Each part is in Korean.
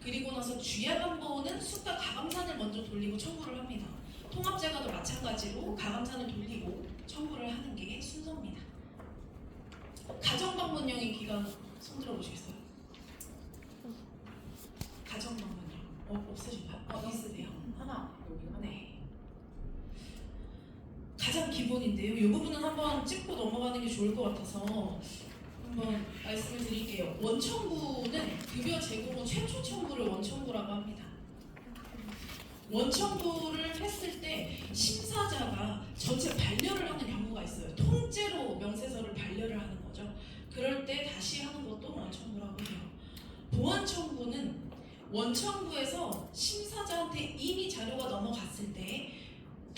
그리고 나서 주야간보는 수가 가감산을 먼저 돌리고 청구를 합니다. 통합재가도 마찬가지로 가감산을 돌리고 청구를 하는 게 순서입니다. 가정방문령의 기간 손들어 보시겠어요? 가정방문령 없으신가요? 있으세요? 하나 여기가 네. 가장 기본인데요. 이 부분은 한번 짚고 넘어가는 게 좋을 것 같아서 한번 말씀을 드릴게요. 원청구는 급여 제공 후 최초 청구를 원청구라고 합니다. 원청구를 했을 때 심사자가 전체 반려를 하는 경우가 있어요. 통째로 명세서를 반려를 하는 거죠. 그럴 때 다시 하는 것도 원청구라고 해요. 보완청구는 원청구에서 심사자한테 이미 자료가 넘어갔을 때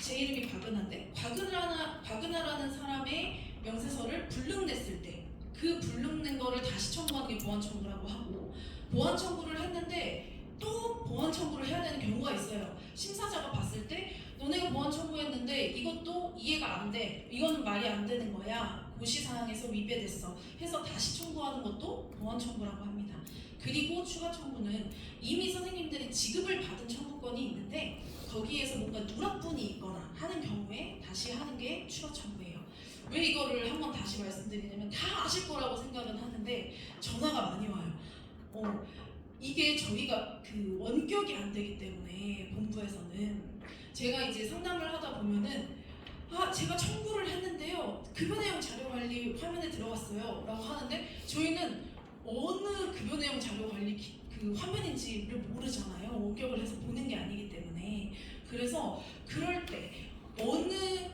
제 이름이 박은하인데 박은하라는 사람의 명세서를 불능냈을 때 그 불능낸 거를 다시 청구하는 게 보완청구라고 하고, 보완청구를 했는데 또 보완청구를 해야 되는 경우가 있어요. 심사자가 봤을 때 너네가 보완청구했는데 이것도 이해가 안 돼, 이거는 말이 안 되는 거야, 고시사항에서 위배됐어 해서 다시 청구하는 것도 보완청구라고 합니다. 그리고 추가청구는 이미 선생님들이 지급을 받은 청구권이 있는데 거기에서 뭔가 누락분이 있거나 하는 경우에 다시 하는 게 추가청구예요. 왜 이거를 한번 다시 말씀드리냐면 다 아실 거라고 생각은 하는데 전화가 많이 와요. 이게 저희가 그 원격이 안 되기 때문에 본부에서는 제가 이제 상담을 하다 보면은 제가 청구를 했는데요, 급여 내용 자료 관리 화면에 들어갔어요 라고 하는데 저희는 어느 급여 내용 자료 관리 그 화면인지를 모르잖아요. 원격을 해서 보는 게 아니기 때문에. 그래서 그럴 때 어느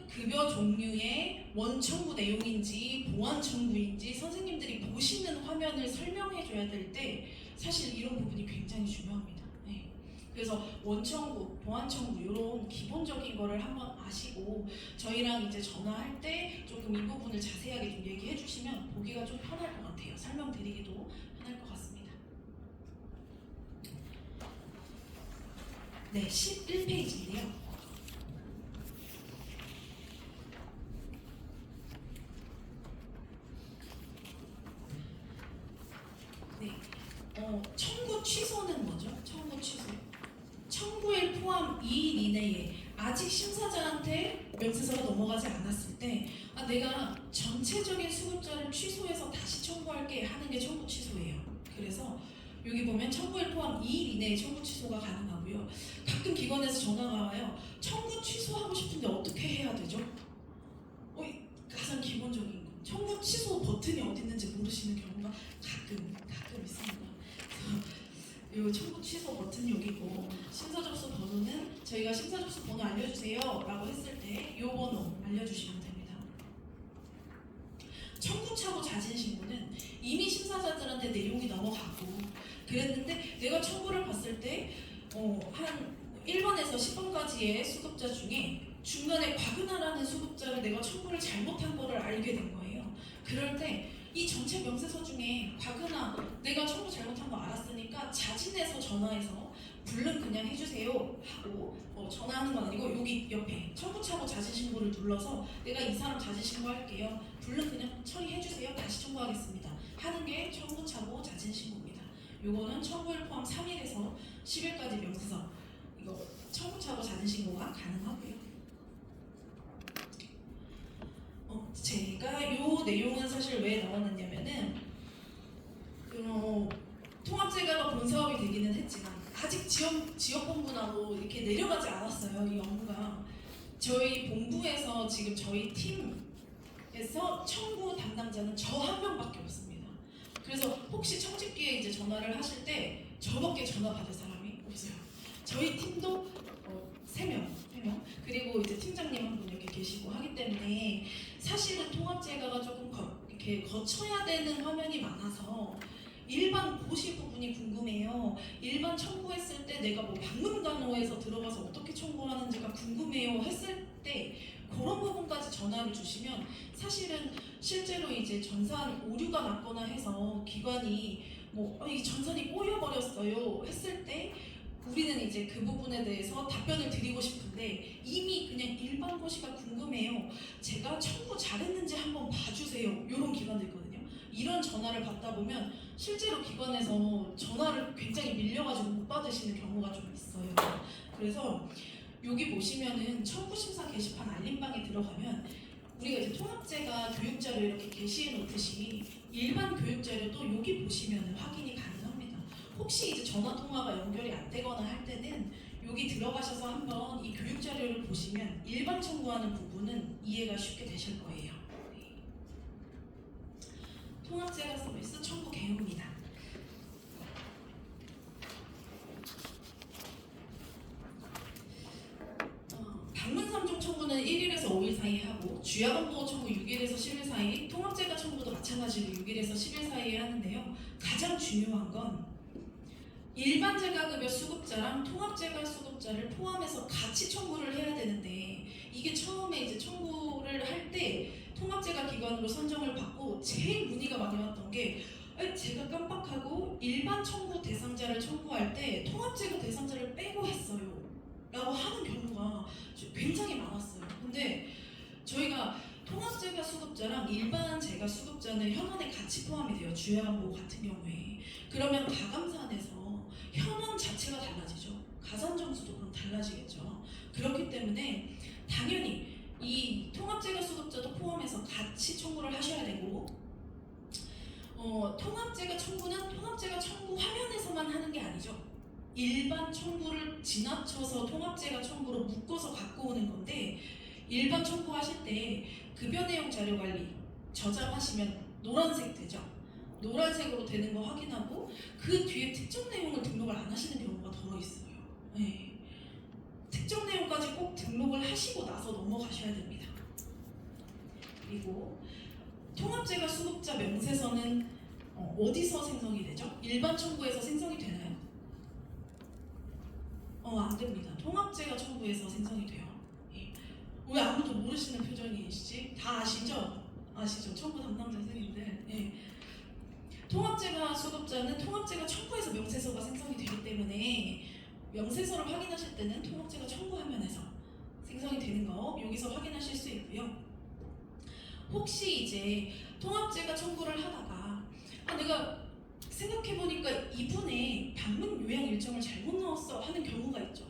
급여 종류의 원청구 내용인지 보완청구인지 선생님들이 보시는 화면을 설명해 줘야 될 때 사실 이런 부분이 굉장히 중요합니다. 네. 그래서 원청구, 보완청구 이런 기본적인 거를 한번 아시고 저희랑 이제 전화할 때 조금 이 부분을 자세하게 좀 얘기해 주시면 보기가 좀 편할 것 같아요. 설명드리기도 편할 것 같습니다. 네, 11페이지인데요. 네, 청구 취소는 뭐죠? 청구 취소. 청구일 포함 2일 이내에 아직 심사자한테 명세서가 넘어가지 않았을 때 내가 전체적인 수급자를 취소해서 다시 청구할게 하는 게 청구 취소예요. 그래서 여기 보면 청구일 포함 2일 이내에 청구 취소가 가능하고요. 가끔 기관에서 전화가 와요. 청구 취소하고 싶은데 어떻게 해야 되죠? 가장 기본적인 거. 청구 취소 버튼이 어디 있는지 모르시는 경우가 가끔 있습니다. 이 청구 취소 버튼이 여기 있고, 심사 접수 번호는 저희가 심사 접수 번호 알려주세요 라고 했을 때 이 번호 알려주시면 됩니다. 청구차고 자진신고는 이미 심사자들한테 내용이 넘어가고 그랬는데 내가 청구를 봤을 때 한 1번에서 10번까지의 수급자 중에 중간에 박은하라는 수급자를 내가 청구를 잘못한 거를 알게 된 거예요. 그럴 때 이 전체 명세서 중에 박은하 내가 청구 잘못한 거 알았으니까 자진해서 전화해서 불능 그냥 해주세요 하고 전화하는 건 아니고 여기 옆에 청구차고 자진신고를 눌러서 내가 이 사람 자진신고할게요, 불능 그냥 처리해주세요, 다시 청구하겠습니다 하는 게 청구차고 자진신고입니다. 요거는 청구일 포함 3일에서 10일까지 명세서 이거 청구차고 자진신고가 가능하고요. 제가 요 내용은 사실 왜 넣어놨냐면은 통합재가가 본사업이 되기는 했지만 아직 지역본부나도 이렇게 내려가지 않았어요. 이 업무가 저희 본부에서 지금 저희 팀에서 청구 담당자는 저 한 명밖에 없습니다. 그래서 혹시 청집기에 이제 전화를 하실 때 저밖에 전화 받을 사람이 없어요. 저희 팀도 3명 그리고 이제 팀장님 한 분 이렇게 계시고 하기 때문에 사실은 통합재가가 조금 이렇게 거쳐야 되는 화면이 많아서 일반 고시 부분이 궁금해요. 일반 청구했을 때 내가 뭐 방문간호에서 들어가서 어떻게 청구하는지가 궁금해요 했을 때 그런 부분까지 전화를 주시면 사실은 실제로 이제 전산 오류가 났거나 해서 기관이 이 전산이 꼬여버렸어요 했을 때 우리는 이제 그 부분에 대해서 답변을 드리고 싶은데 이미 그냥 일반 고시가 궁금해요, 제가 청구 잘했는지 한번 봐주세요, 이런 기관도 있거든요. 이런 전화를 받다 보면 실제로 기관에서 전화를 굉장히 밀려가지고 받으시는 경우가 좀 있어요. 그래서 여기 보시면은 청구 심사 게시판 알림방에 들어가면 우리가 이제 통합제가 교육자료 이렇게 게시해 놓듯이 일반 교육자료도 여기 보시면은 확인이 가능합니다. 혹시 이제 전화 통화가 연결이 안 되거나 할 때는 여기 들어가셔서 한번 이 교육자료를 보시면 일반 청구하는 부분은 이해가 쉽게 되실 거예요. 네. 통합제가 서비스 청구 개요입니다. 방문 3종 청구는 1일에서 5일 사이에 하고 주야간 보호 청구 6일에서 10일 사이, 통합제가 청구도 마찬가지로 6일에서 10일 사이에 하는데요. 가장 중요한 건 일반 재가급여 수급자랑 통합재가 수급자를 포함해서 같이 청구를 해야 되는데 이게 처음에 이제 청구를 할 때 통합재가 기관으로 선정을 받고 제일 문의가 많이 왔던 게 제가 깜빡하고 일반 청구 대상자를 청구할 때 통합재가 대상자를 빼고 했어요 라고 하는 경우가 굉장히 많았어요. 근데 저희가 통합재가 수급자랑 일반 재가 수급자는 현원에 같이 포함이 돼요. 주야간보호 같은 경우에. 그러면 가감사안에서 현원 자체가 달라지죠. 가산점수도 그럼 달라지겠죠. 그렇기 때문에 당연히 이 통합재가 수급자도 포함해서 같이 청구를 하셔야 되고 통합재가 청구는 통합재가 청구 화면에서만 하는 게 아니죠. 일반 청구를 지나쳐서 통합재가 청구로 묶어서 갖고 오는 건데 일반 청구하실 때 급여 내용 자료 관리 저장하시면 노란색 되죠. 노란색으로 되는 거 확인하고 그 뒤에 특정 내용을 등록을 안 하시는 경우가 더 있어요. 네. 특정 내용까지 꼭 등록을 하시고 나서 넘어가셔야 됩니다. 그리고 통합재가 수급자 명세서는 어디서 생성이 되죠? 일반 청구에서 생성이 되나요? 안 됩니다. 통합재가 청구에서 생성이 돼요. 예. 왜 아무도 모르시는 표정이시지? 다 아시죠? 아시죠? 청구 담당자 선생님들. 예. 통합재가 수급자는 통합재가 청구해서 명세서가 생성이 되기 때문에 명세서를 확인하실 때는 통합재가 청구 화면에서 생성이 되는 거 여기서 확인하실 수 있고요. 혹시 이제 통합재가 청구를 하다가 내가 생각해보니까 이분의 방문 요양 일정을 잘못 넣었어 하는 경우가 있죠.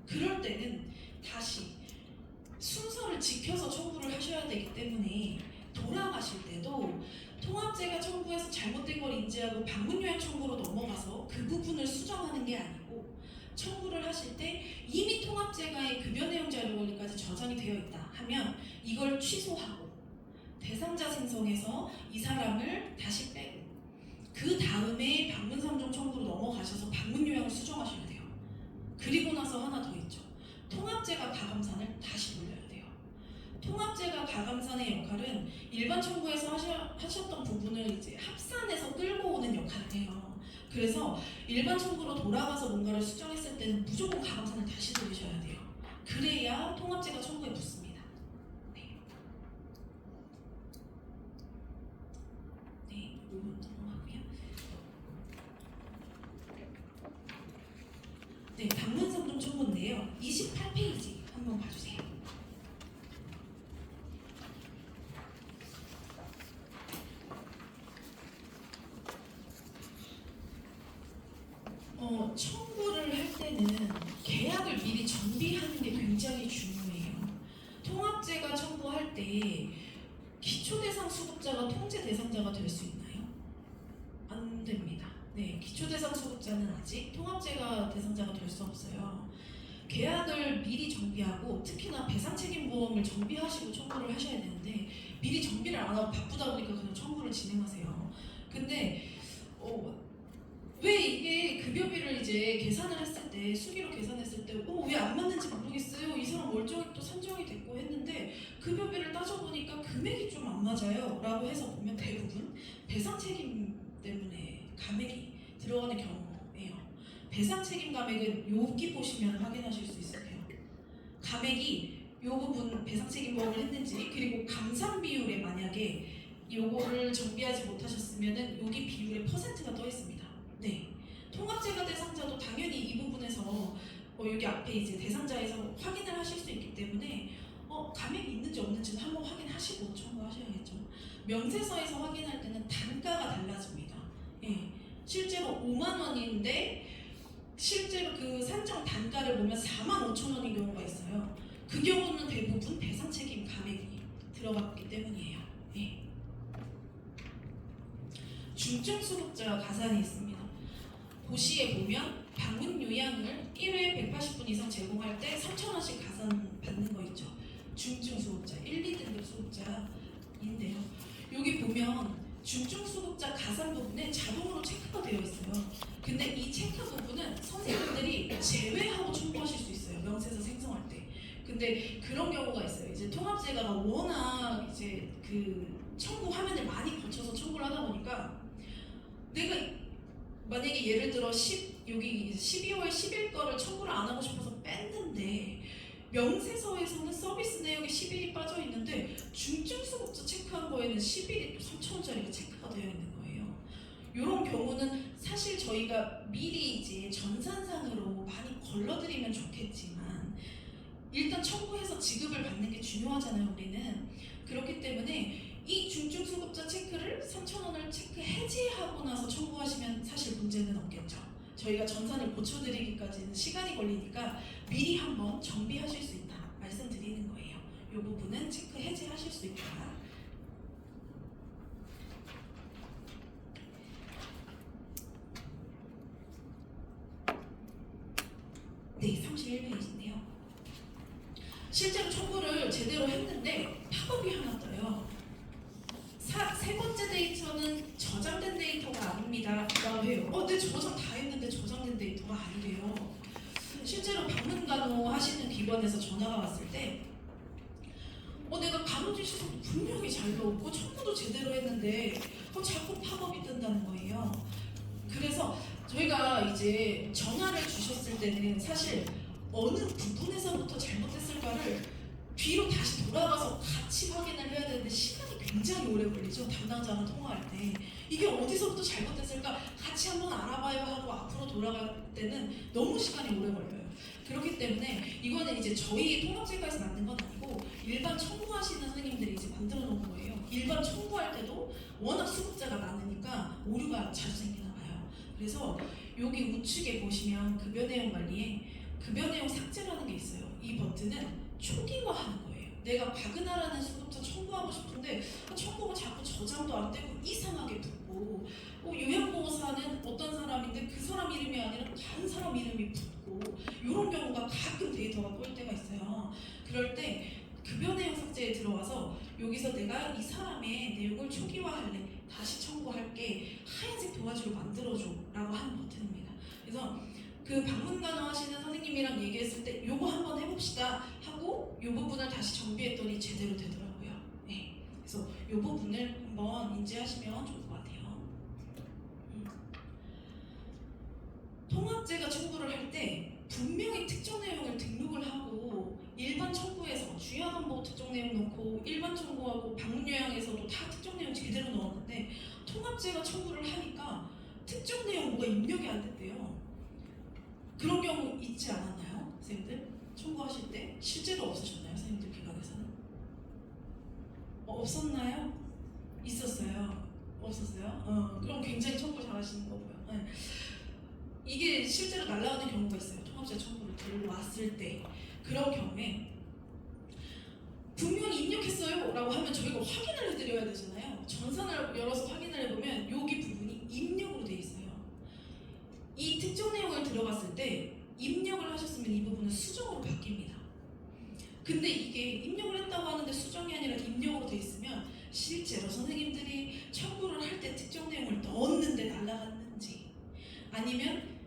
그럴 때는 다시 순서를 지켜서 청구를 하셔야 되기 때문에 돌아가실 때도 통합재가 청구해서 잘못된 걸 인지하고 방문 요양 청구로 넘어가서 그 부분을 수정하는 게 아니고 청구를 하실 때 이미 통합재가의 급여 내용 자료 관리까지 저장이 되어 있다 하면 이걸 취소하고 대상자 생성해서 이 사람을 다시 빼고 그 다음에 방문 3종 청구로 넘어가셔서 방문 요양을 수정하셔야 돼요. 그리고 나서 하나 더 있죠. 통합재가 가감산을 다시 돌려야 돼요. 통합재가 가감산의 역할은 일반 청구에서 하셨던 부분을 이제 합산해서 끌고 오는 역할을 해요. 그래서 일반 청구로 돌아가서 뭔가를 수정했을 때는 무조건 가감산을 다시 돌리셔야 돼요. 그래야 통합재가 청구에 붙습니다. 네. 네, 이 부분 넘어가고요. 네, 방문 3종 청구인데요. 28페이지 한번 봐주세요. 청구를 할 때는 계약을 미리 정비하는 게 굉장히 중요해요. 통합재가 청구할 때 기초대상 수급자가 통제 대상자가 될 수 있나요? 안 됩니다. 네, 기초대상 수급자는 아직 통합재가 대상자가 될 수 없어요. 계약을 미리 정비하고 특히나 배상책임보험을 정비하시고 청구를 하셔야 되는데 미리 정비를 안 하고 바쁘다 보니까 그냥 청구를 진행하세요. 근데 왜 이게 급여비를 이제 계산을 했을 때 수기로 계산했을 때 왜 안 맞는지 모르겠어요. 이 사람 월정이 또 산정이 됐고 했는데 급여비를 따져보니까 금액이 좀 안 맞아요 라고 해서 보면 대부분 배상책임 때문에 감액이 들어가는 경우예요. 배상책임 감액은 여기 보시면 확인하실 수 있어요. 감액이 요 부분 배상책임보험을 했는지 그리고 감산 비율에 만약에 요거를 정비하지 못하셨으면은 여기 비율의 퍼센트가 떠 있습니다. 네, 통합재가 대상자도 당연히 이 부분에서 여기 앞에 이제 대상자에서 확인을 하실 수 있기 때문에 감액이 있는지 없는지는 한번 확인하시고 청구하셔야겠죠. 명세서에서 확인할 때는 단가가 달라집니다. 예, 실제로 5만 원인데 실제로 그 경우는 대부분 배상 책임 감액이 들어갔기 때문이에요. 예. 중증 수급자 가산이 있습니다. 고시에 보면 방문 요양을 1회 180분 이상 제공할 때 3,000원씩 가산 받는 거 있죠. 중증 수급자, 1, 2등급 수급자인데요. 여기 보면 중증 수급자 가산 부분에 자동으로 체크가 되어 있어요. 근데 이 체크 부분은 선생님들이 제외하고 청구하실 수 있어요. 명세서 생성할 때. 근데 그런 경우가 있어요. 이제 통합재가가 워낙 이제 그 청구 화면을 많이 거쳐서 청구를 하다 보니까 내가 만약에 예를 들어 여기 12월 10일 거를 청구를 안 하고 싶어서 뺐는데 명세서에서는 서비스 내역에 10일이 빠져 있는데 중증 수급자 체크한 거에는 10일이 또 3,000원짜리가 체크가 되어 있는 거예요. 이런 경우는 사실 저희가 미리 이제 전산상으로 많이 걸러드리면 좋겠지만 일단 청구해서 지급을 받는 게 중요하잖아요, 우리는. 그렇기 때문에 이 중증 수급자 체크를 3,000원을 체크 해지하고 나서 청구하시면 사실 문제는 없겠죠. 저희가 전산을 고쳐드리기까지는 시간이 걸리니까 미리 한번 정비하실 수 있다 말씀드리는 거예요. 이 부분은 체크 해지하실 수 있다. 네, 31페이지인데요. 실제로 청구를 제대로 했는데 팝업이 하나 떠요. 세 번째 데이터는 저장된 데이터가 아닙니다. 라고 해요. 네, 저장 다 했는데 저장된 데이터가 아니래요. 실제로 방문간호 하시는 기관에서 전화가 왔을 때 내가 간호지시서도 분명히 잘 넣었고 청구도 제대로 했는데 자꾸 팝업이 뜬다는 거예요. 그래서 저희가 이제 전화를 주셨을 때는 사실 어느 부분에서부터 잘못했을까를 뒤로 다시 돌아가서 같이 확인을 해야 되는데 시간이 굉장히 오래 걸리죠. 담당자랑 통화할 때 이게 어디서부터 잘못됐을까 같이 한번 알아봐야 하고 앞으로 돌아갈 때는 너무 시간이 오래 걸려요. 그렇기 때문에 이거는 이제 저희 통합재가에서 만든 건 아니고 일반 청구하시는 선생님들이 이제 만들어 놓은 거예요. 일반 청구할 때도 워낙 수급자가 많으니까 오류가 자주 생기나 봐요. 그래서 여기 우측에 보시면 급여 내용 관리에 급여 내용 삭제라는 게 있어요. 이 버튼은 초기화하는 거예요. 내가 박은하라는 수급자 청구하고 싶은데 청구가 자꾸 저장도 안 되고 이상하게 붙고 요양보호사는 어떤 사람인데 그 사람 이름이 아니라 다른 사람 이름이 붙고 이런 경우가 가끔 데이터가 꼬일 때가 있어요. 그럴 때 급여 내용 삭제에 들어와서 여기서 내가 이 사람의 내용을 초기화할래, 다시 청구할게, 하얀색 도화지로 만들어줘 라고 하는 버튼입니다. 그래서 그 방문간호 하시는 선생님이랑 얘기했을 때 요거 한번 해봅시다 하고 요 부분을 다시 정비했더니 제대로 되더라고요. 네. 그래서 요 부분을 한번 인지하시면 좋을 것 같아요. 통합재가 청구를 할 때 분명히 특정 내용을 등록을 하고 일반 청구에서 주야간보호 특정 내용 넣고 일반 청구하고 방문요양에서도 다 특정 내용 제대로 넣었는데 통합재가 청구를 하니까 특정 내용 뭐가 입력이 안 됐대요. 그런 경우 있지 않았나요? 선생님들? 청구하실 때 실제로 없으셨나요? 선생님들 기관에서는? 없었나요? 있었어요? 없었어요? 그럼 굉장히 청구 잘하시는 거고요. 네. 이게 실제로 날라가는 경우가 있어요. 통합재 청구를 들어왔을 때 그런 경우에 분명히 입력했어요 라고 하면 저희가 확인을 해드려야 되잖아요. 전산을 열어서 확인을 해보면 여기 부분이 입력으로 돼 있어요. 이 특정 내용을 들어갔을 때 입력을 하셨으면 이 부분은 수정으로 바뀝니다. 근데 이게 입력을 했다고 하는데 수정이 아니라 입력으로 돼 있으면 실제로 선생님들이 청구를 할 때 특정 내용을 넣었는데 날라갔는지 아니면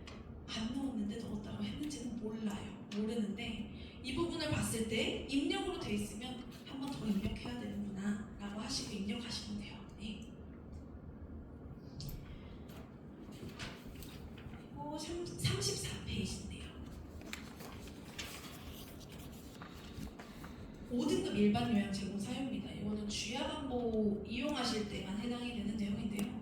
안 넣었는데 넣었다고 했는지는 모르는데 이 부분을 봤을 때 입력으로 돼 있으면 한 번 더 입력해야 되는구나 라고 하시고 입력하시면 돼요. 네. 34페이지인데요. 5등급 일반 요양 제공 사유입니다. 이거는 주야간보 이용하실 때만 해당이 되는 내용인데요.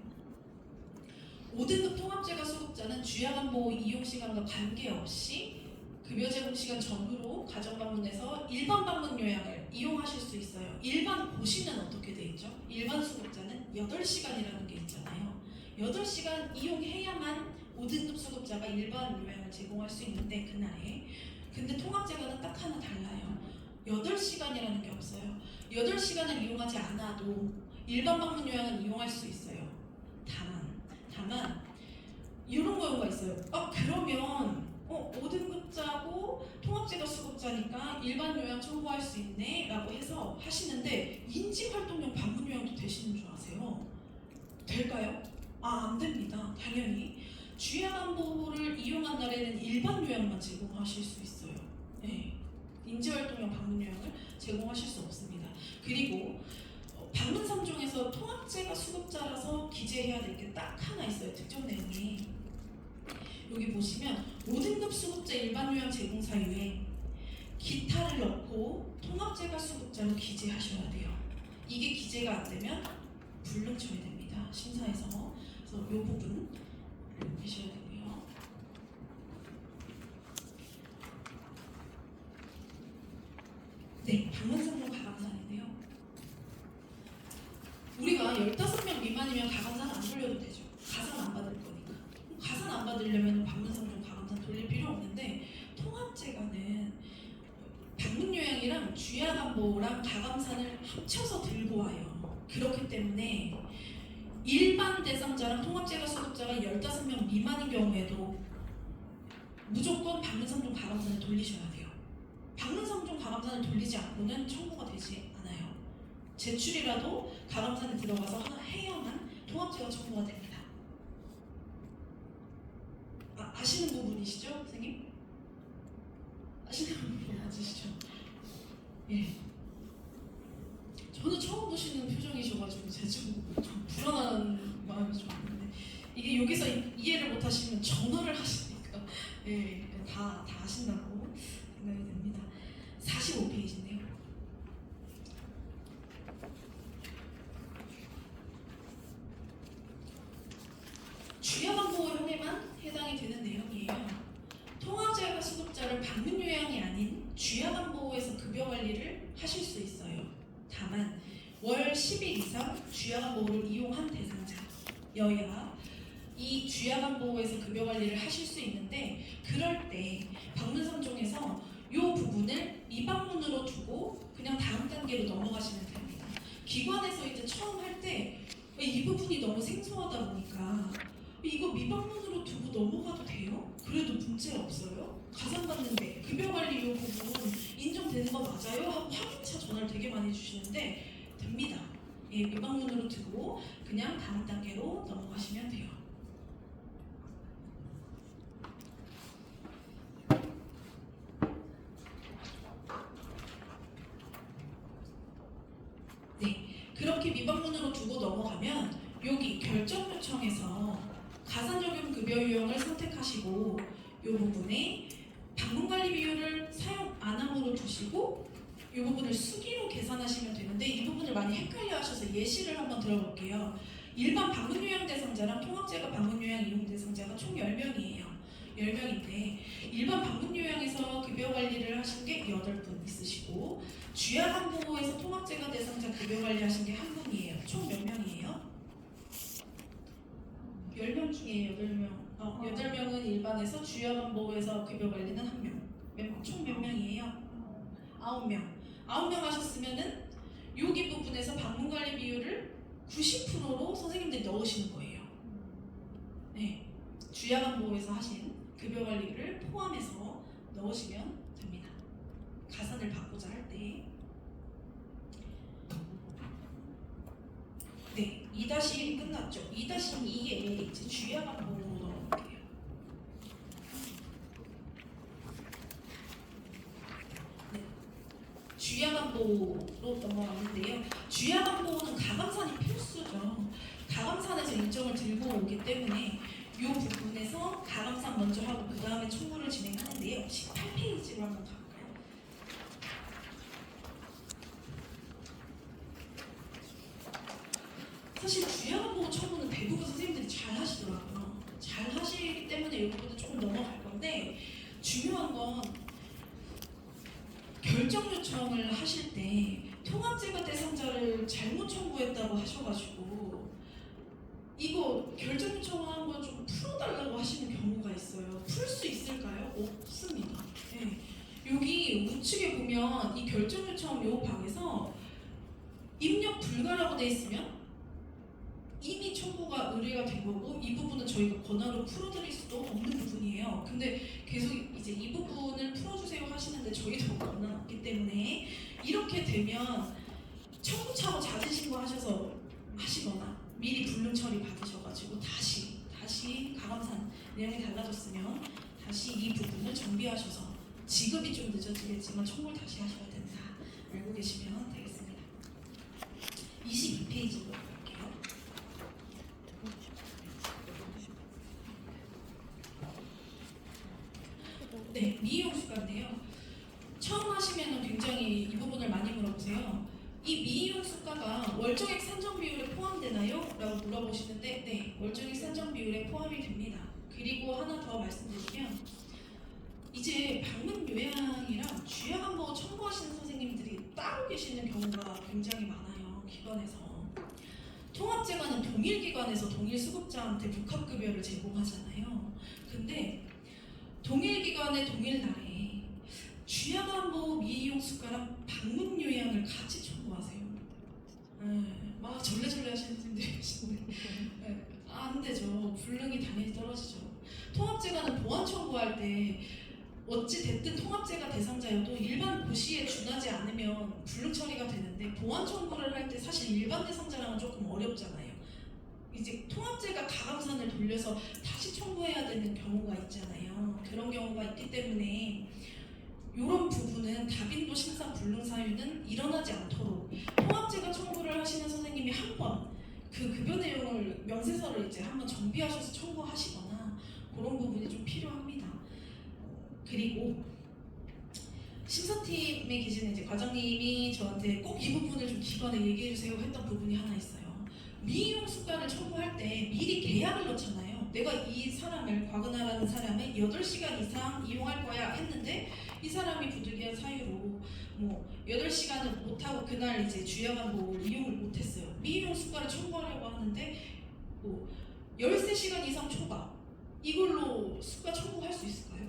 5등급 통합재가 수급자는 주야간보 이용 시간과 관계없이 급여 제공 시간 전후로 가정방문에서 일반 방문 요양을 이용하실 수 있어요. 일반 고시는 어떻게 돼 있죠? 일반 수급자는 8시간이라는 게 있잖아요. 8시간 이용해야만 5등급 수급자가 일반 요양을 제공할 수 있는데 그날에 근데 통합재가는 딱 하나 달라요. 8시간이라는 게 없어요. 8시간을 이용하지 않아도 일반 방문 요양은 이용할 수 있어요. 다만 이런 경우가 있어요. 그러면 5등급자고 통합재가 수급자니까 일반 요양 청구할 수 있네 라고 해서 하시는데 인지활동용 방문 요양도 되시는 줄 아세요? 될까요? 안 됩니다. 당연히 주야간보호를 이용한 날에는 일반 요양만 제공하실 수 있어요. 네. 인지활동용 방문 요양을 제공하실 수 없습니다. 그리고 방문 3종에서 통합재가 수급자라서 기재해야 될 게 딱 하나 있어요. 특정 내용이 여기 보시면 5등급 수급자 일반 요양 제공사 외에 기타를 넣고 통합재가 수급자로 기재하셔야 돼요. 이게 기재가 안 되면 불능 처리됩니다. 심사에서. 그래서 이 부분 보셔야 되고요. 네, 방문 3종 가감산인데요. 우리가 15명 미만이면 가감산 안 돌려도 되죠. 가산 안 받을 거니까. 가산 안 받으려면 방문 3종 가감산 돌릴 필요 없는데 통합재가는 방문 요양이랑 주야간보호랑 가감산을 합쳐서 들고 와요. 그렇기 때문에 일반 대상자랑 통합재가 수급자가 15명 미만인 경우에도 무조건 방문 3종 가감산을 돌리셔야 돼요. 방문 3종 가감산을 돌리지 않고는 청구가 되지 않아요. 제출이라도 가감산에 들어가서 하나 해야만 통합재가 청구가 됩니다. 아시는 부분이시죠, 선생님? 아시는 부분 맞으시죠? 예. 저는 처음 보시는 표정이셔가지고 제가 좀 불안한 마음이 좀 있는데 이게 여기서 이해를 못하시면 전화를 하시니까 예, 다 아신다고 생각이 됩니다. 45페이지인데요. 주야간보호 혐의만 해당이 되는 내용이에요. 통합재가 수급자를 방문 요양이 아닌 주야간보호에서 급여 관리를 하실 수 있어요. 다만 월 10일 이상 주야간보호를 이용한 대상자여야 이 주야간보호에서 급여 관리를 하실 수 있는데 그럴 때 방문 3종에서 이 부분을 미방문으로 두고 그냥 다음 단계로 넘어가시면 됩니다. 기관에서 이제 처음 할 때 이 부분이 너무 생소하다 보니까 이거 미방문으로 두고 넘어가도 돼요? 그래도 문제 없어요? 가산받는데 급여관리 이 부분 인정되는 거 맞아요? 하고 확인차 전화를 되게 많이 주시는데 됩니다. 예, 미방문으로 두고 그냥 다음 단계로 넘어가시면 돼요. 네, 그렇게 미방문으로 두고 넘어가면 여기 결정 요청에서 가산적용 급여 유형을 선택하시고 이 부분에 방문관리 비율을 사용 안 함으로 두시고 이 부분을 수기로 계산하시면 되는데 이 부분을 많이 헷갈려 하셔서 예시를 한번 들어볼게요. 일반 방문 요양 대상자랑 통합재가 방문 요양 이용 대상자가 총 10명이에요. 10명인데 일반 방문 요양에서 급여 관리를 하신 게 8분 있으시고 주야간보호에서 통합재가 대상자 급여 관리 하신 게 1분이에요. 총 몇 명이에요? 10명 중에 8명. 8명은 일반에서 주야간보호에서 급여 관리는 1명. 총 몇 명이에요? 9명. 9명 하셨으면은 여기 부분에서 방문관리 비율을 90%로 선생님들이 넣으시는 거예요. 네. 주야간보호에서 하신 급여 관리를 포함해서 넣으시면 됩니다. 가산을 받고자 할 때. 네, 2-1이 끝났죠. 2-2에 이제 주야간보호로 넘어갈게요. 네, 주야간보호로 넘어가는데요. 주야간보호는 가감산이 필수죠. 가감산에서 일정을 들고 오기 때문에 이 부분에서 가감산 먼저 하고 그 다음에 청구를 진행하는데요. 18페이지로 한번 가볼까요? 사실 주야간보호 청구는 대부분 선생님들이 잘 하시더라고요. 잘 하시기 때문에 이 부분은 조금 넘어갈 건데 중요한 건 결정 요청을 하실 때 통합재가 대상자를 잘못 청구했다고 하셔가지고 이거 결정 요청하는 거 좀 풀어달라고 하시는 경우가 있어요. 풀 수 있을까요? 없습니다. 네. 여기 우측에 보면 이 결정 요청 요 방에서 입력 불가라고 돼 있으면 이미 청구가 의뢰가 된 거고 이 부분은 저희가 권한으로 풀어드릴 수도 없는 부분이에요. 근데 계속 이제 이 부분을 풀어주세요 하시는데 저희도 권한 없기 때문에 이렇게 되면 청구차고 자진 신고하셔서 하시거나 미리 불능 처리 받으셔가지고 다시 가감산 내용이 달라졌으면 다시 이 부분을 정비하셔서 지급이 좀 늦어지겠지만 청구를 다시 하셔야 된다. 알고 계시면 되겠습니다. 22페이지로 갈게요. 네, 미이용수가인데요. 처음 하시면 굉장히 이 부분을 많이 물어보세요. 이 미이용 수가가 월정액 산정 비율에 포함되나요? 라고 물어보시는데 네, 월정액 산정 비율에 포함이 됩니다. 그리고 하나 더 말씀드리면 이제 방문 요양이랑 주약 안보 청구하시는 선생님들이 따로 계시는 경우가 굉장히 많아요. 기관에서. 통합재관은 동일 기관에서 동일 수급자한테 복합급여를 제공하잖아요. 근데 동일 기관의 동일 날에 주약 안보 미이용 수가랑 방문 요양을 같이 청구하세요. 막 절레절레 하시는 선생님들이 계시는데 안 되죠. 불능이 당연히 떨어지죠. 통합재관은 보완 청구할 때 어찌 됐든 통합재가 대상자여도 일반 고시에 준하지 않으면 불능 처리가 되는데 보완 청구를 할 때 사실 일반 대상자랑은 조금 어렵잖아요. 이제 통합재가 가감산을 돌려서 다시 청구해야 되는 경우가 있잖아요. 그런 경우가 있기 때문에 이런 부분은 다빈도 심사 불능 사유는 일어나지 않도록 통합재가 청구를 하시는 선생님이 한 번 그 급여 내용을 명세서를 이제 한번 정비하셔서 청구하시거나 그런 부분이 좀 필요합니다. 그리고 심사팀에 계시는 이제 과장님이 저한테 꼭 이 부분을 좀 기관에 얘기해 주세요 했던 부분이 하나 있어요. 미이용 수가를 청구할 때 미리 계약을 넣잖아요. 내가 이 사람을 곽은하라는 사람을 8시간 이상 이용할 거야 했는데 이 사람이 부득이한 사유로 뭐 8시간을 못하고 그날 이제 주야간복을 이용을 못했어요. 미이용 수가를 청구하려고 하는데 뭐 13시간 이상 초과 이걸로 수가 청구할 수 있을까요?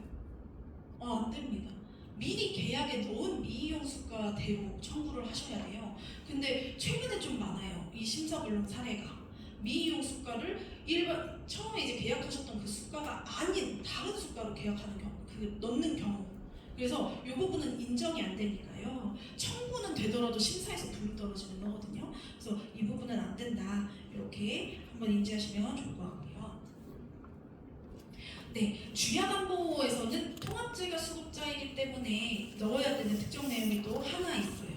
안 됩니다. 미리 계약에 넣은 미이용 수가대로 청구를 하셔야 돼요. 근데 최근에 좀 많아요. 이 심사불능 사례가 미이용 수가를 일반 처음에 이제 계약하셨던 그 수가가 아닌 다른 수가로 계약하는 경우, 그 넣는 경우. 그래서 이 부분은 인정이 안 되니까요. 청구는 되더라도 심사에서 불능 떨어지는 거거든요. 그래서 이 부분은 안 된다. 이렇게 한번 인지하시면 좋을 것 같고요. 네, 주야간보에서는 통합재가 수급자이기 때문에 넣어야 되는 특정 내용이 또 하나 있어요.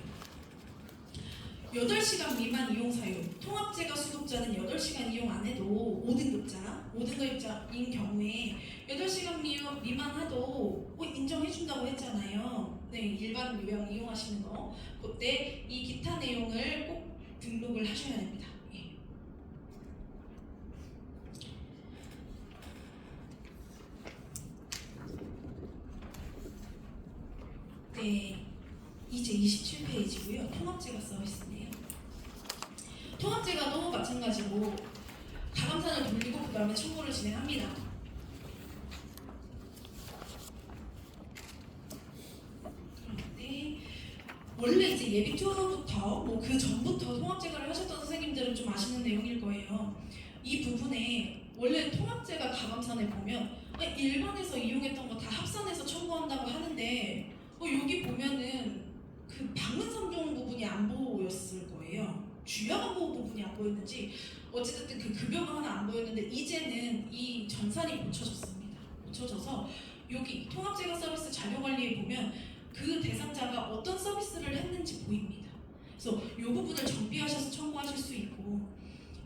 8시간 미만 이용 사유. 통합재가 수급자는 8시간 이용 안 해도 5등급자인 경우에 8시간 미만 하도 인정해준다고 했잖아요. 네, 일반 요양 이용하시는 거. 그때 이 기타 내용을 꼭 등록을 하셔야 됩니다. 네, 이제 27페이지고요. 통합재가 서비스네요. 통합재가도 마찬가지로 가감산을 돌리고 그 다음에 청구를 진행합니다. 그런데 원래 이제 예비 투부터 뭐 그 전부터 통합재가를 하셨던 선생님들은 좀 아시는 내용일 거예요. 이 부분에 원래 통합재가 가감산에 보면 일반에서 이용했던 거 다 합산해서 청구한다고 하는데 여기 보면은 그 방문 상종 부분이 안 보였을 거예요. 주야간보 부분이 안 보였는지 어쨌든 그 급여가 하나 안 보였는데 이제는 이 전산이 고쳐졌습니다. 고쳐져서 여기 통합재가 서비스 자료관리에 보면 그 대상자가 어떤 서비스를 했는지 보입니다. 그래서 이 부분을 정비하셔서 청구하실 수 있고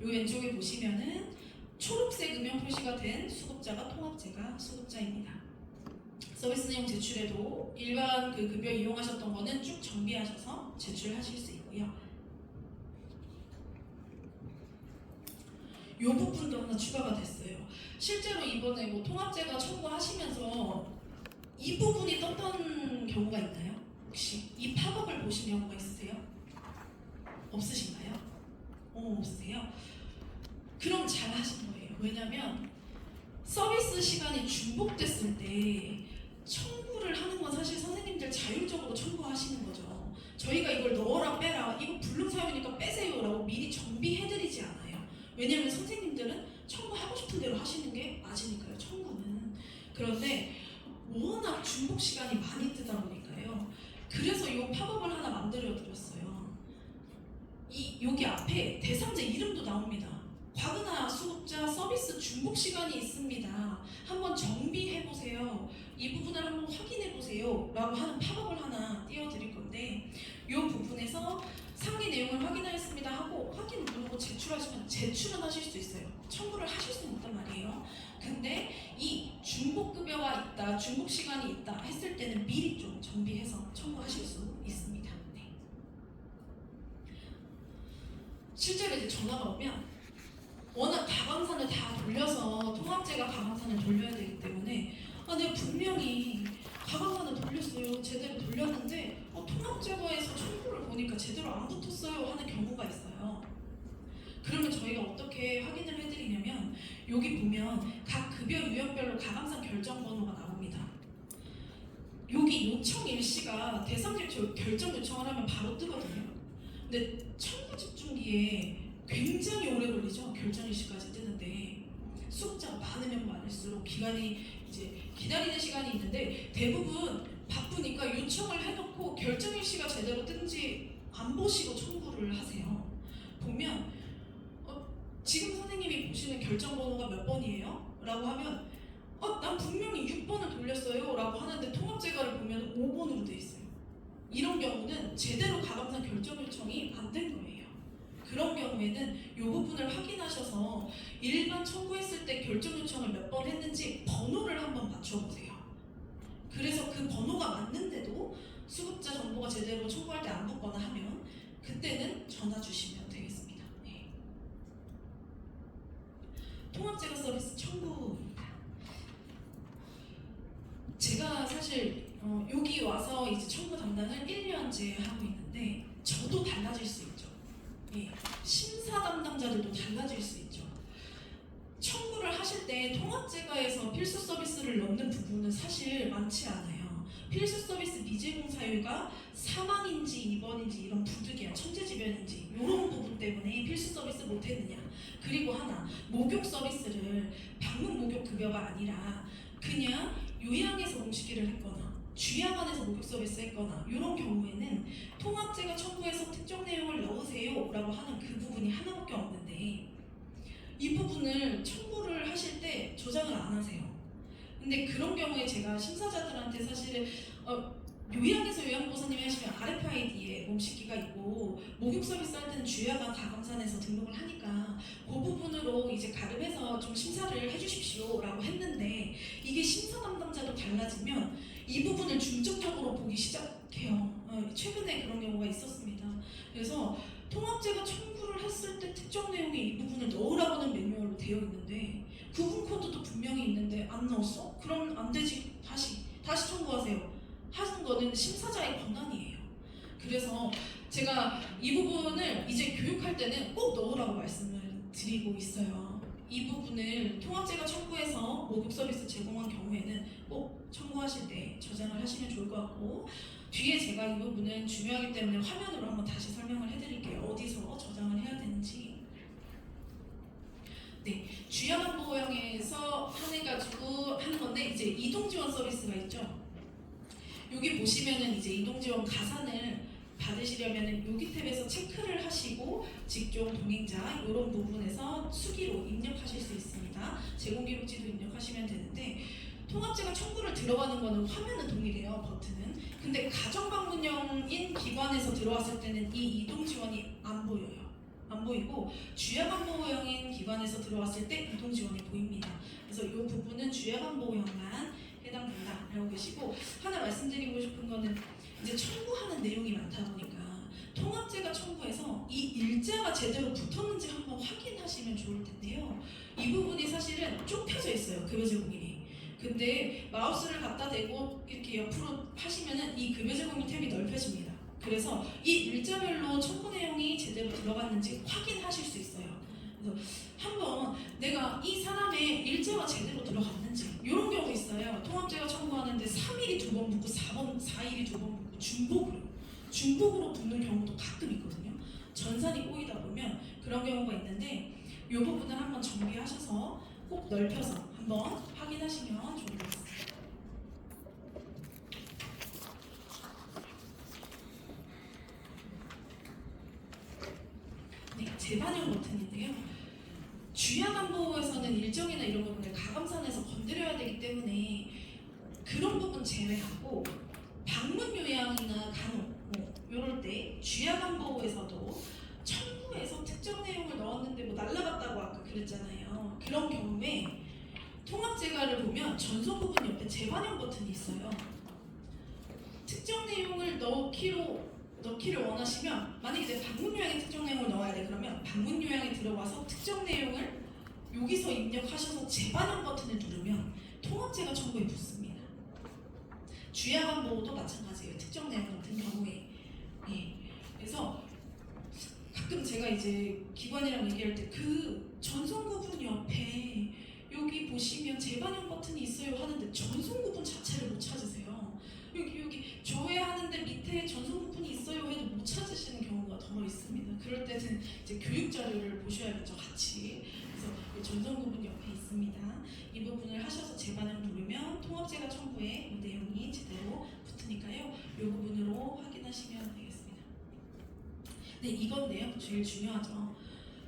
이 왼쪽에 보시면은 초록색 음영 표시가 된 수급자가 통합재가 수급자입니다. 서비스 내용 제출에도 일반 그 급여 이용하셨던 거는 쭉 정비하셔서 제출하실 수 있고요. 이 부분도 하나 추가가 됐어요. 실제로 이번에 뭐 통합재가 청구하시면서 이 부분이 떴던 경우가 있나요? 혹시 이 팝업을 보신 경우가 있으세요? 없으신가요? 없으세요? 그럼 잘 하신 거예요. 왜냐면 서비스 시간이 중복됐을 때 청구를 하는 건 사실 선생님들 자율적으로 워낙 중복 시간이 많이 뜨다 보니까요. 그래서 이 팝업을 하나 만들어 드렸어요. 여기 앞에 대상자 이름도 나옵니다. 과그나 수급자 서비스 중복 시간이 있습니다. 한번 정비해 보세요. 이 부분을 한번 확인해 보세요. 라고 하는 팝업을 하나 띄워드릴 건데, 이 부분에서 상기 내용을 확인하였습니다 하고 확인 누르고 제출하시면 제출은 하실 수 있어요. 청구를 하실 수는 있단 말이에요. 근데 이 중복급여가 있다, 중복 시간이 있다 했을 때는 미리 좀 정비해서 청구하실 수 있습니다. 네. 실제로 이제 전화가 오면 워낙 가강산을 다 돌려서 통합제가 가강산을 돌려야 되기 때문에 내가 분명히 가강산을 돌렸어요. 제대로 돌렸는데 통합제거에서 청구를 보니까 제대로 안 붙었어요 하는 경우가 있어요. 그러면 저희가 어떻게 확인을 해드리냐면 여기 보면 각 급여 유형별로 가강산 결정 번호가 나옵니다. 여기 요청 일시가 대상자 결정 요청을 하면 바로 뜨거든요. 근데 청구 집중기에 굉장히 오래 걸리죠. 결정 일시까지 뜨는데 수급자가 많으면 많을수록 기간이 이제 기다리는 시간이 있는데 대부분 바쁘니까 요청을 해놓고 결정 일시가 제대로 뜬지 안 보시고 청구를 하세요. 보면 지금 선생님이 보시는 결정 번호가 몇 번이에요? 라고 하면 난 분명히 6번을 돌렸어요 라고 하는데 통합제가를 보면 5번으로 돼 있어요. 이런 경우는 제대로 가감산 결정 요청이 안 된 거예요. 그런 경우에는 이 부분을 확인하셔서 일반 청구했을 때 결정 요청을 몇 번 했는지 번호를 한번 맞춰보세요. 그래서 그 번호가 맞는데도 수급자 정보가 제대로 청구할 때 안 붙거나 하면 그때는 전화 주시면 되겠습니다. 네. 통합제가 서비스 청구입니다. 제가 사실 여기 와서 이제 청구 담당을 1년째 하고 있는데 저도 달라질 수 있죠. 예, 심사 담당자들도 달라질 수 있죠. 청구를 하실 때 통합제가에서 필수 서비스를 넣는 부분은 사실 많지 않아요. 필수 서비스 미제공 사유가 사망인지 입원인지 이런 부득이한 천재지변인지 이런 부분 때문에 필수 서비스 못했느냐. 그리고 하나 목욕 서비스를 방문 목욕 급여가 아니라 그냥 요양에서 음식기를 했거나 주야간에서 목욕 서비스 했거나 이런 경우에는 통합제가 청구해서 특정 내용을 넣으세요 라고 하는 그 부분이 하나밖에 없는데 이 부분을 청구를 하실 때 조장을 안 하세요. 근데 그런 경우에 제가 심사자들한테 사실은 요양에서 요양보호사님이 하시면 RFID에 몸 씻기가 있고 목욕 서비스 할 때는 주야간 가감산에서 등록을 하니까 그 부분으로 이제 가름해서 좀 심사를 해주십시오 라고 했는데 이게 심사 담당자도 달라지면 이 부분을 중점적으로 보기 시작해요. 최근에 그런 경우가 있었습니다. 그래서 통합제가 청구를 했을 때 특정 내용의 이 부분을 넣으라고는 매뉴얼로 되어 있는데 구분 코드도 분명히 있는데 안 넣었어? 그럼 안 되지. 다시 청구하세요. 하는 거는 심사자의 권한이에요. 그래서 제가 이 부분을 이제 교육할 때는 꼭 넣으라고 말씀을 드리고 있어요. 이 부분을 통합제가 청구해서 목욕 서비스 제공한 경우에는 꼭 청구하실 때 저장을 하시면 좋을 것 같고 뒤에 제가 이 부분은 중요하기 때문에 화면으로 한번 다시 설명을 해드릴게요. 어디서 저장을 해야 되는지. 네, 주야간 보호형에서 해가지고 하는 건데 이제 이동 지원 서비스가 있죠. 여기 보시면은 이제 이동 지원 가산을 받으시려면은 여기 탭에서 체크를 하시고 직종 동행자 이런 부분에서 수기로 입력하실 수 있습니다. 제공기록지도 입력하시면 되는데 통합제가 청구를 들어가는 거는 화면은 동일해요. 버튼은. 근데 가정방문형인 기관에서 들어왔을 때는 이 이동 지원이 안 보여요. 안 보이고 주야간 보호형인 기관에서 들어왔을 때 이동 지원이 보입니다. 그래서 이 부분은 주야간 보호형만 해당된다 알고 계시고 하나 말씀드리고 싶은 거는 이제 청구하는 내용이 많다 보니까 통합제가 청구해서 이 일자가 제대로 붙었는지 한번 확인하시면 좋을 텐데요. 이 부분이 사실은 좁혀져 있어요. 급여제공일이. 근데 마우스를 갖다 대고 이렇게 옆으로 하시면은 이 급여제공일 탭이 넓혀집니다. 그래서 이 일자별로 청구 내용이 제대로 들어갔는지 확인하실 수 있어요. 그래서 한번 내가 이 사람의 일자가 제대로 들어갔는지 이런 경우 있어요. 통합제가 청구하는데 3일이 2번 붙고 4일이 2번 붙고 중복으로 붙는 경우도 가끔 있거든요. 전산이 꼬이다 보면 그런 경우가 있는데 이 부분을 한번 정비하셔서 꼭 넓혀서 한번 확인하시면 좋을 것 같습니다. 재반영 버튼인데요. 주야간보호에서는 일정이나 이런 부분을 가감산에서 건드려야 되기 때문에 그런 부분 제외하고 방문 요양이나 간호 뭐 이럴 때 주야간보호에서도 청구에서 특정 내용을 넣었는데 뭐 날라갔다고 아까 그랬잖아요. 그런 경우에 통합재가를 보면 전송 부분 옆에 재반영 버튼이 있어요. 특정 내용을 넣기를 원하시면 만약에 이제 방문 요양에 특정 내용을 넣어야 돼 그러면 방문 요양에 들어가서 특정 내용을 여기서 입력하셔서 재반영 버튼을 누르면 통합재가 청구에 붙습니다. 주야간보호도 마찬가지예요. 특정 내용 같은 경우에. 예. 그래서 가끔 제가 이제 기관이랑 얘기할 때 그 전송 부분 옆에 여기 보시면 재반영 버튼이 있어요 하는데 전송 부분 자체를 못 찾으세요. 여기 조회하는데 밑에 전송 부분이 있어요 해도 못 찾으시는 경우가 더 있습니다. 그럴 때는 이제 교육 자료를 보셔야겠죠, 같이. 그래서 이 전송 부분 옆에 있습니다. 이 부분을 하셔서 재반영 누르면 통합재가 청구에 이 내용이 제대로 붙으니까요. 이 부분으로 확인하시면 되겠습니다. 네, 이건데요. 제일 중요하죠.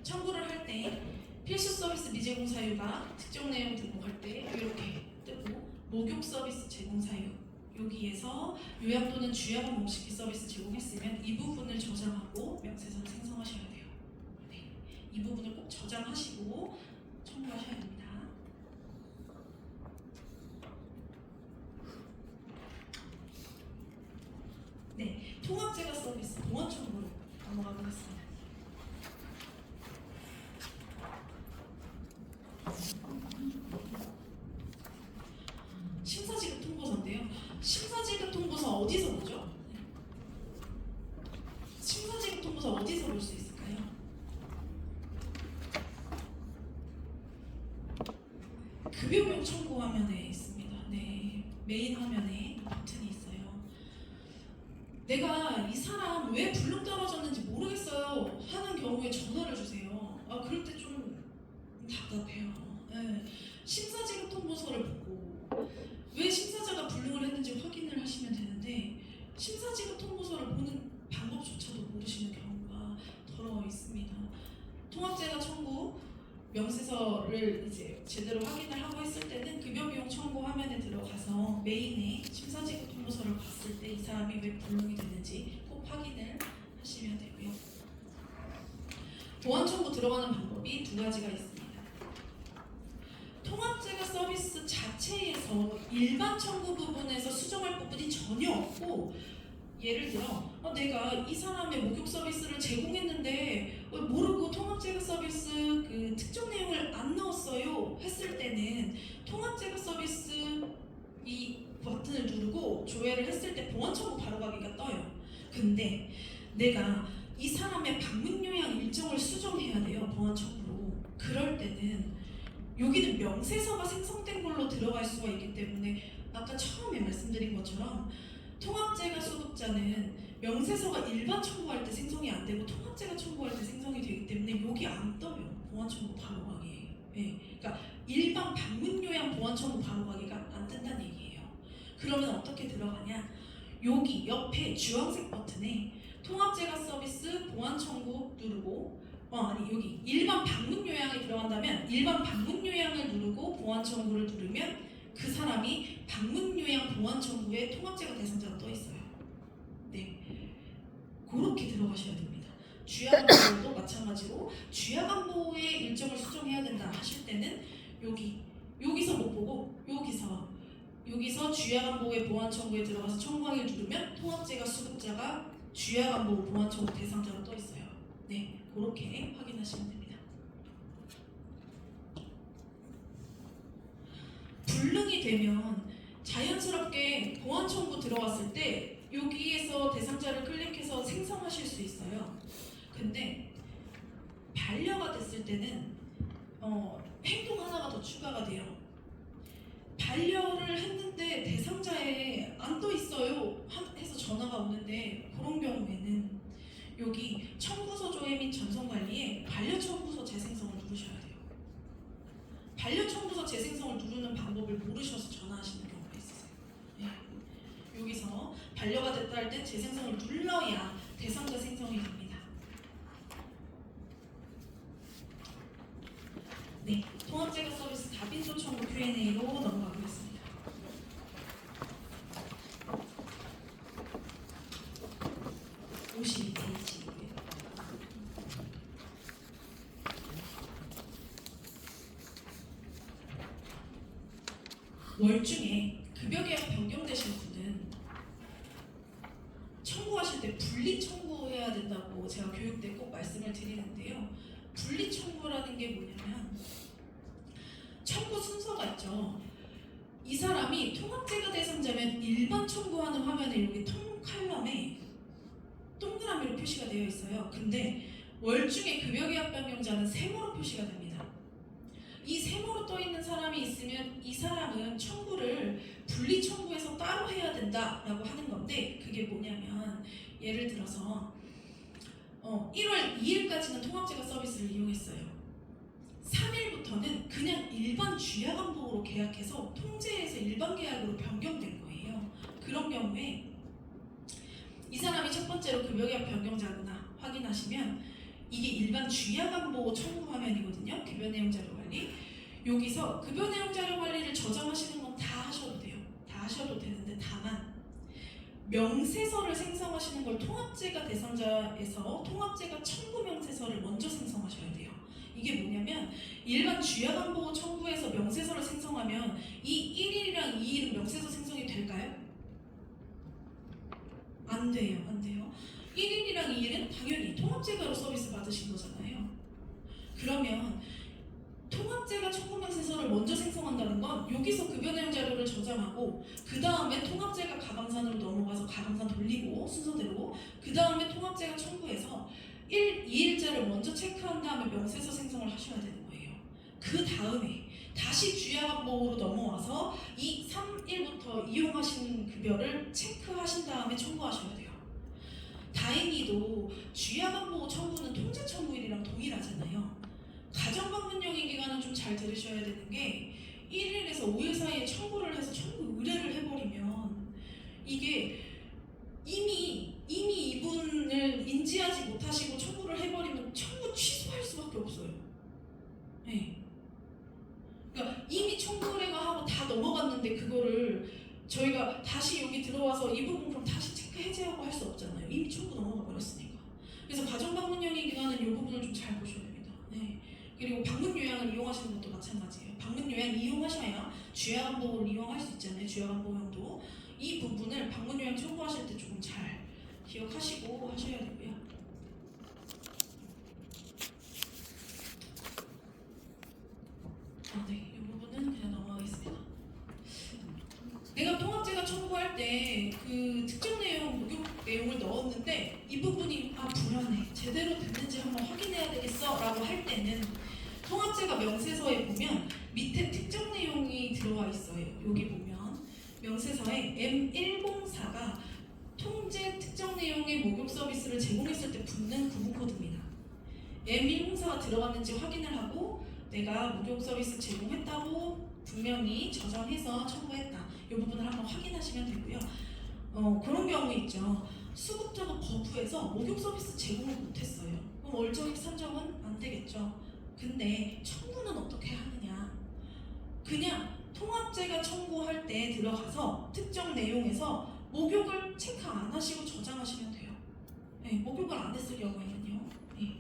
청구를 할 때 필수 서비스 미제공 사유가 특정 내용 등록할 때 이렇게 뜨고 목욕 서비스 제공 사유 여기에서 요약 또는 주야간 몸씻기 서비스 제공했으면 이 부분을 저장하고 명세서를 생성하셔야 돼요. 네, 이 부분을 꼭 저장하시고 청구하셔야 됩니다. 네, 통합재가 서비스 보완 청구로 넘어가보겠습니다. 심사지급 통보서인데요. 심사지급 통보서 어디서 보죠? 심사지급 통보서 어디서 볼 수 있을까요? 급여비용 청구 화면에 있습니다. 네, 메인 화면에 버튼이 있어요. 내가 이 사람 왜 불능 떨어졌는지 모르겠어요 하는 경우에 전화를 주세요. 아, 그럴 때 좀 답답해요. 네. 심사지급 통보서를 보고 왜 심사자가 불능을 했는지 확인을 하시면 되는데 심사지급 통보서를 보는 방법조차도 모르시는 경우가 더러 있습니다. 통합재가 청구 명세서를 이제 제대로 확인을 하고 했을 때는 급여비용 청구 화면에 들어가서 메인에 심사지급 통보서를 봤을 때 이 사람이 왜 불능이 됐는지 꼭 확인을 하시면 되고요. 보완 청구 들어가는 방법이 두 가지가 있습니다. 통합재가 서비스 자체에서 일반 청구 부분에서 수정할 부분이 전혀 없고 예를 들어 내가 이 사람의 목욕 서비스를 제공했는데 모르고 통합재가 서비스 그 특정 내용을 안 넣었어요 했을 때는 통합재가 서비스 이 버튼을 누르고 조회를 했을 때 보완 청구 바로 가기가 떠요. 근데 내가 이 사람의 방문 요양 일정을 수정해야 돼요, 보완 청구로. 그럴 때는 여기는 명세서가 생성된 걸로 들어갈 수가 있기 때문에 아까 처음에 말씀드린 것처럼 통합재가 소득자는 명세서가 일반 청구할 때 생성이 안 되고 통합재가 청구할 때 생성이 되기 때문에 여기 안 떠요. 보완 청구 바로 가기. 예. 그러니까 일반 방문 요양 보완 청구 바로 가기가 안 된다는 얘기예요. 그러면 어떻게 들어가냐? 여기 옆에 주황색 버튼에 통합재가 서비스 보완 청구 누르고 여기 일반 방문 요양에 들어간다면 일반 방문 요양을 누르고 보완 청구를 누르면 그 사람이 방문 요양 보완 청구에 통합재가 대상자가 떠 있어요. 네, 그렇게 들어가셔야 됩니다. 주야간보호도 마찬가지로 주야간보호의 일정을 수정해야 된다 하실 때는 여기서 못 보고 여기서 주야간보호의 보완 청구에 들어가서 청구하기를 누르면 통합재가 수급자가 주야간보호 보완 청구 대상자로 떠 있어요. 네. 그렇게 확인하시면 됩니다. 불능이 되면 자연스럽게 보완 청구 들어갔을 때 여기에서 대상자를 클릭해서 생성하실 수 있어요. 근데 반려가 됐을 때는 행동 하나가 더 추가가 돼요. 반려를 했는데 대상자에 안 떠 있어요 해서 전화가 오는데 그런 경우에는 여기 청구서 조회 및 전송 관리에 반려 청구서 재생성을 누르셔야 돼요. 반려 청구서 재생성을 누르는 방법을 모르셔서 전화하시는 경우가 있으세요. 네. 여기서 반려가 됐다 할 땐 재생성을 눌러야 대상자 생성이 됩니다. 월중에 급여계약 변경되신 분은 청구하실 때 분리 청구해야 된다고 제가 교육 때 꼭 말씀을 드리는데요. 분리 청구라는 게 뭐냐면 청구 순서가 있죠. 이 사람이 통합재가 대상자면 일반 청구하는 화면에 여기 통 칼럼에 동그라미로 표시가 되어 있어요. 근데 월중에 급여계약 변경자는 세모로 표시가 됩니다. 이 세모로 떠 있는 사람이 있으면 이 사람은 청구를 분리 청구해서 따로 해야 된다라고 하는 건데, 그게 뭐냐면 예를 들어서 1월 2일까지는 통합재가 서비스를 이용했어요. 3일부터는 그냥 일반 주야간복으로 계약해서 통제에서 일반 계약으로 변경된 거예요. 그런 경우에 이 사람이 첫 번째로 급여계약 변경자구나 확인하시면 이게 일반 주야간보 청구 화면이거든요. 급여 내용 자료 관리. 여기서 급여 내용 자료 관리를 저장하시는 건 다 하셔도 돼요. 다 하셔도 되는데, 다만 명세서를 생성하시는 걸 통합재가 대상자에서 통합재가 청구 명세서를 먼저 생성하셔야 돼요. 이게 뭐냐면 일반 주야간보고 청구해서 명세서를 생성하면 이 1일이랑 2일은 명세서 생성이 될까요? 안 돼요. 안 돼요. 1일이랑 2일은 당연히 통합재가로 서비스 받으신 거잖아요. 그러면 통합재가 청구 명세서를 먼저 생성한다는 건 여기서 급여 내용 자료를 저장하고 그 다음에 통합재가 가강산으로 넘어가서 가강산 돌리고 순서대로 그 다음에 통합재가 청구해서 2일자를 먼저 체크한 다음에 명세서 생성을 하셔야 되는 거예요. 그 다음에 다시 주야간보로 넘어와서 이 3일부터 이용하신 급여를 체크하신 다음에 청구하셔야 돼요. 다행히도 주야간보 청구는 통제 청구일이랑 동일하잖아요. 가정방문용인 기간은 좀 잘 들으셔야 되는 게 1일에서 5일 사이에 청구를 해서 청구 의뢰를 해버리면 이게 이미 이분을 인지하지 못하시고 청구를 해버리면 청구 취소할 수밖에 없어요. 네. 그러니까 이미 청구 의뢰가 하고 다 넘어갔는데 그거를 저희가 다시 여기 들어와서 이 부분 그럼 다시 체크 해제하고 할 수 없잖아요. 이미 청구 넘어가 버렸으니까. 그래서 가정방문용인 기간은 이 부분을 좀 잘 보셔야 됩니다. 네. 그리고 방문 요양을 이용하시는 것도 마찬가지예요. 방문 요양 이용하셔야 주야간보를 이용할 수 있잖아요. 주야간보용도. 이 부분을 방문 요양 청구하실 때 조금 잘 기억하시고 하셔야 되고요. 네, 이 부분은 그냥 넘어가겠습니다. 내가 통합재가 청구할 때 그 특정 내용, 목욕 내용을 넣었는데 이 부분이 불안해, 제대로 됐는지 한번 확인해야 되겠어 라고 할 때는 통합재가 명세서에 보면 밑에 특정 내용이 들어와 있어요. 여기 보면 명세서에 M104가 통제 특정 내용의 목욕 서비스를 제공했을 때 붙는 구분 코드입니다. M104가 들어갔는지 확인을 하고 내가 목욕 서비스 제공했다고 분명히 저장해서 청구했다. 이 부분을 한번 확인하시면 되고요. 그런 경우 있죠. 수급자가 거부해서 목욕 서비스 제공을 못했어요. 그럼 월정액 산정은 안 되겠죠. 근데 청구는 어떻게 하느냐? 그냥 통합재가 청구할 때 들어가서 특정 내용에서 목욕을 체크 안 하시고 저장하시면 돼요. 네, 목욕을 안 했을 경우에는요. 네.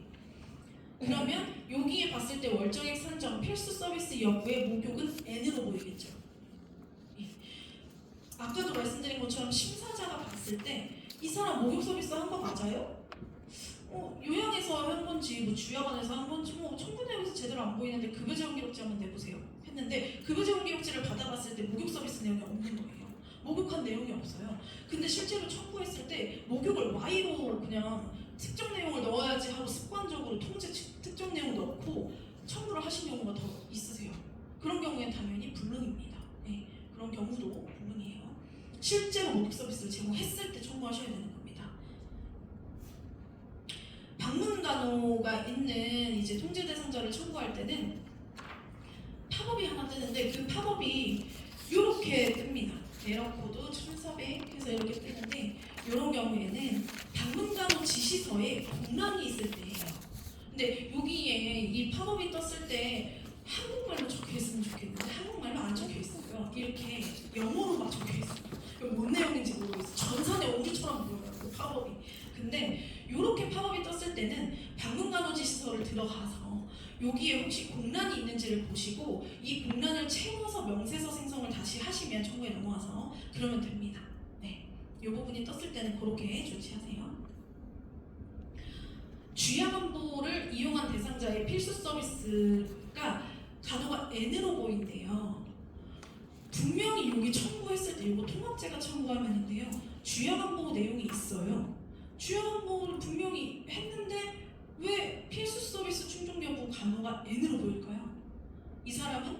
그러면 여기에 봤을 때 월정액 산정 필수 서비스 여부의 목욕은 N으로 보이겠죠. 예. 아까도 말씀드린 것처럼 심사자가 봤을 때 이 사람 목욕 서비스 한 거 맞아요? 요양에서 한 건지 주야간에서 한 건지 청구 내용에서 제대로 안 보이는데 급여 제공 기록지 한번 내보세요 했는데 급여 제공 기록지를 받아봤을 때 목욕 서비스 내용이 없는 거예요. 목욕한 내용이 없어요. 근데 실제로 청구했을 때 목욕을 Y로 그냥 특정 내용을 넣어야지 하고 습관적으로 통제 특정 내용 넣고 청구를 하신 경우가 더 있으세요. 그런 경우엔 당연히 불능입니다. 네, 그런 경우도 불능이에요. 실제로 목욕 서비스를 제공했을 때 청구하셔야 되는 겁니다. 방문간호가 있는 이제 통제 대상자를 청구할 때는 팝업이 하나 뜨는데 그 팝업이 이렇게 뜹니다. 에러 코드 1400 해서 이렇게 뜨는데 이런 경우에는 방문간호 지시서에 공란이 있을 때예요. 근데 여기에 이 팝업이 떴을 때 한국말로 적혀 있으면 좋겠는데 한국말로 안 적혀 있어요. 이렇게 영어로만 적혀 있어요. 뭔 내용인지 모르겠어요. 전산의 오류처럼 보여요, 그 팝업이. 근데 이렇게 팝업이 떴을 때는 방문간호 지시서를 들어가서 여기에 혹시 공란이 있는지를 보시고 이 공란을 채워서 명세서 생성을 다시 하시면 청구에 넘어가서 그러면 됩니다. 네, 이 부분이 떴을 때는 그렇게 조치하세요. 주야간보를 이용한 대상자의 필수 서비스가 단어가 N으로 보인대요. 분명히 여기 청구했을 때 이거 통합제가 청구하면인데요. 주야간보 내용이 있어요. 주야간보를 분명히 했는데 왜 필수 서비스 충족 여부 간호가 N으로 보일까요? 이 사람은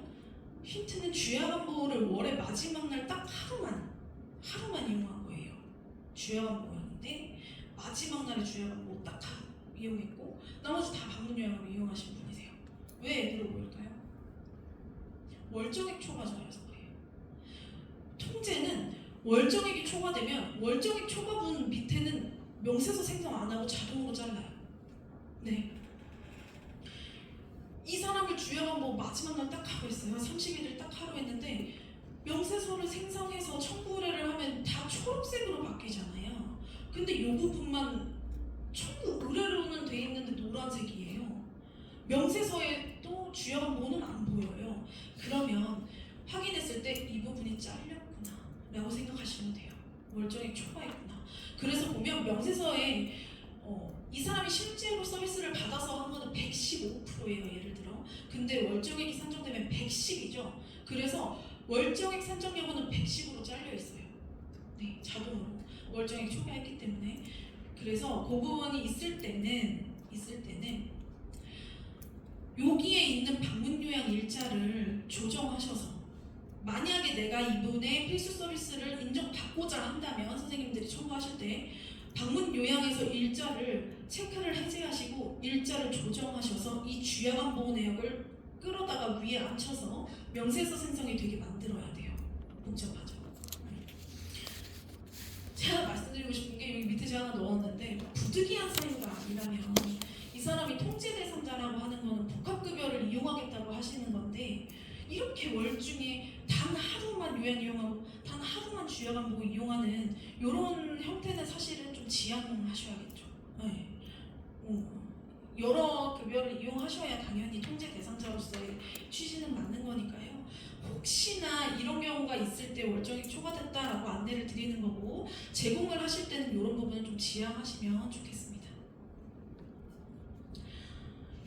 힌트는 주야간보를 월의 마지막 날 딱 하루만 이용한 거예요. 주야간보였는데 마지막 날에 주야간보 딱 하루 이용했고 나머지 다 방문요양으로 이용하신 분이세요. 왜 N으로 보일까요? 월정액 초과자여서 그래요. 통제는 월정액이 초과되면 월정액 초과분 밑에는 명세서 생성 안 하고 자동으로 잘라요. 네. 이 사람을 주야간보 마지막 날 딱 하고 있어요. 30일을 딱 하루 했는데 명세서를 생성해서 청구 의뢰를 하면 다 초록색으로 바뀌잖아요. 근데 이 부분만 청구 의뢰로는 돼 있는데 노란색이에요. 명세서에 또 주야간보는 안 보여요. 그러면 확인했을 때 이 부분이 잘렸구나 라고 생각하시면 돼요. 월정액 초과했구나. 그래서 보면 명세서에 이 사람이 실제로 서비스를 받아서 한 거는 115%예요. 예를 들어. 근데 월정액이 산정되면 110이죠. 그래서 월정액 산정 여부는 110으로 잘려 있어요. 네, 자동으로 월정액 초과했기 때문에. 그래서 그 부분이 있을 때는 여기에 있는 방문요양 일자를 조정하셔서 만약에 내가 이분의 필수 서비스를 인정받고자 한다면 선생님들이 청구하실 때 방문 요양에서 일자를 체크를 해제하시고 일자를 조정하셔서 이 주야간보 내역을 끌어다가 위에 앉혀서 명세서 생성이 되게 만들어야 돼요. 복잡하죠. 제가 말씀드리고 싶은 게 여기 밑에 제가 하나 넣었는데 부득이한 사유가 아니라면 이 사람이 통제 대상자라고 하는 거는 복합급여를 이용하겠다고 하시는 건데 이렇게 월 중에 단 하루만 요양 이용하고 단 하루만 주야간보 이용하는 이런 형태는 사실은 좀 지양하셔야겠죠. 네. 여러 급여를 이용하셔야 당연히 통제 대상자로서의 취지는 맞는 거니까요. 혹시나 이런 경우가 있을 때 월정액 초과됐다라고 안내를 드리는 거고 제공을 하실 때는 이런 부분은 좀 지양하시면 좋겠습니다.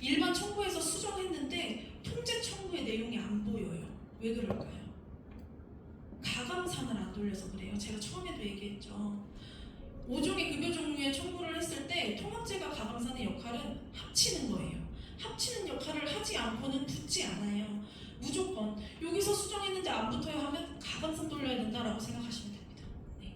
일반 청구에서 수정했는데 통제 청구의 내용이 안 보여요. 왜 그럴까요? 가감산을 안 돌려서 그래요. 제가 처음에도 얘기했죠. 5종의 급여 종류의 청구를 했을 때 통합제가 가감산의 역할은 합치는 거예요. 합치는 역할을 하지 않고는 붙지 않아요. 무조건 여기서 수정했는데 안 붙어요 하면 가감산 돌려야 된다라고 생각하시면 됩니다. 네.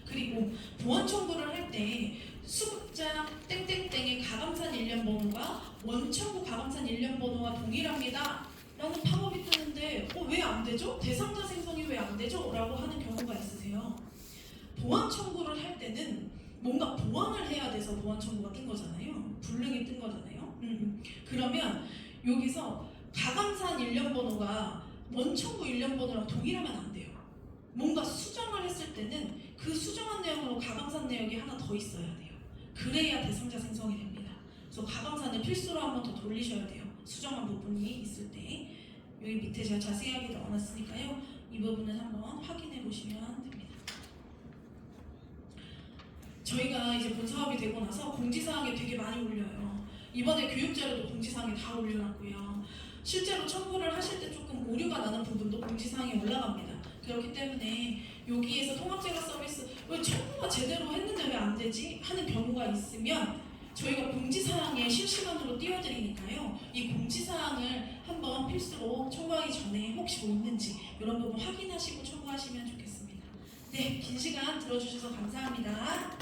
그리고 보완 청구를 할 때 수급자 땡땡땡의 가감산 일련 번호가 원청구 가감산 일련 번호와 동일합니다 라는 팝업이 뜨는데 왜 안 되죠? 대상자 생성이 왜 안 되죠? 라고 하는 경우가 있으세요. 보완 청구를 할 때는 뭔가 보완을 해야 돼서 보완 청구가 뜬 거잖아요. 불능이 뜬 거잖아요. 그러면 여기서 가감산 일련 번호가 원청구 일련 번호랑 동일하면 안 돼요. 뭔가 수정을 했을 때는 그 수정한 내용으로 가감산 내역이 하나 더 있어야 돼요. 그래야 대상자 생성이 됩니다. 그래서 가감산을 필수로 한 번 더 돌리셔야 돼요. 수정한 부분이 있을 때. 여기 밑에 제가 자세하게 넣어놨으니까요. 이 부분은 한번 확인해 보시면 됩니다. 저희가 이제 본사업이 되고 나서 공지사항에 되게 많이 올려요. 이번에 교육자료도 공지사항에 다 올려놨고요. 실제로 청구를 하실 때 조금 오류가 나는 부분도 공지사항에 올라갑니다. 그렇기 때문에 여기에서 통합제가 서비스 왜 청구가 제대로 했는데 왜 안 되지? 하는 경우가 있으면 저희가 공지사항에 실시간으로 띄워드리니까요. 이 공지사항을 한번 필수로 청구하기 전에 혹시 뭐 있는지 이런 부분 확인하시고 청구하시면 좋겠습니다. 네, 긴 시간 들어주셔서 감사합니다.